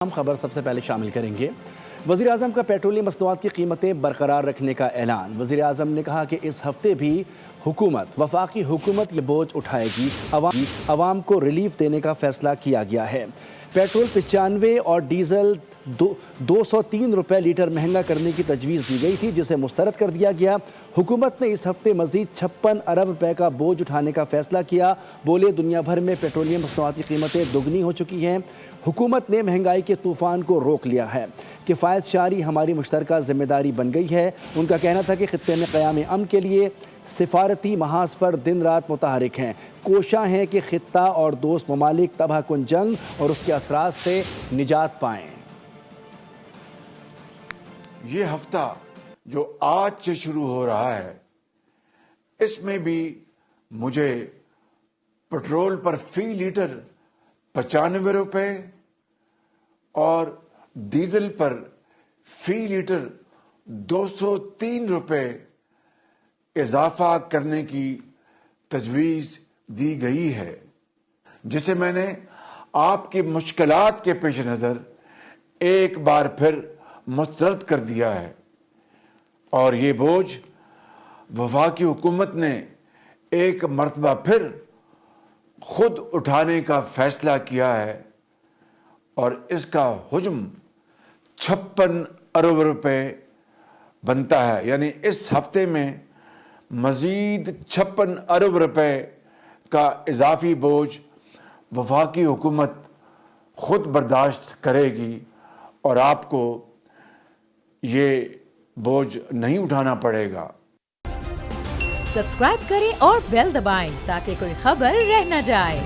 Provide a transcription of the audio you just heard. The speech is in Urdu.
ہم خبر سب سے پہلے شامل کریں گے۔ وزیر اعظم کا پیٹرولیم مصنوعات کی قیمتیں برقرار رکھنے کا اعلان۔ وزیر اعظم نے کہا کہ اس ہفتے بھی وفاقی حکومت یہ بوجھ اٹھائے گی۔ عوام کو ریلیف دینے کا فیصلہ کیا گیا ہے۔ پیٹرول 95 اور ڈیزل 203 روپے لیٹر مہنگا کرنے کی تجویز دی گئی تھی، جسے مسترد کر دیا گیا۔ حکومت نے اس ہفتے مزید 56 ارب روپے کا بوجھ اٹھانے کا فیصلہ کیا۔ بولے دنیا بھر میں پیٹرولیم مصنوعات کی قیمتیں دوگنی ہو چکی ہیں۔ حکومت نے مہنگائی کے طوفان کو روک لیا ہے۔ کفایت شعاری ہماری مشترکہ ذمہ داری بن گئی ہے۔ ان کا کہنا تھا کہ خطے میں قیام امن کے لیے سفارتی محاذ پر دن رات متحرک ہیں، کوشاں ہیں کہ خطہ اور دوست ممالک تباہ کن جنگ اور اس کے اثرات سے نجات پائیں۔ یہ ہفتہ جو آج سے شروع ہو رہا ہے، اس میں بھی مجھے پٹرول پر فی لیٹر 95 روپے اور ڈیزل پر فی لیٹر 203 روپے اضافہ کرنے کی تجویز دی گئی ہے، جسے میں نے آپ کی مشکلات کے پیش نظر ایک بار پھر مسترد کر دیا ہے، اور یہ بوجھ وفاقی حکومت نے ایک مرتبہ پھر خود اٹھانے کا فیصلہ کیا ہے، اور اس کا حجم 56 ارب روپے بنتا ہے۔ یعنی اس ہفتے میں مزید 56 ارب روپے کا اضافی بوجھ وفاقی حکومت خود برداشت کرے گی، اور آپ کو یہ بوجھ نہیں اٹھانا پڑے گا۔ سبسکرائب کریں اور بیل دبائیں تاکہ کوئی خبر رہ نہ جائے۔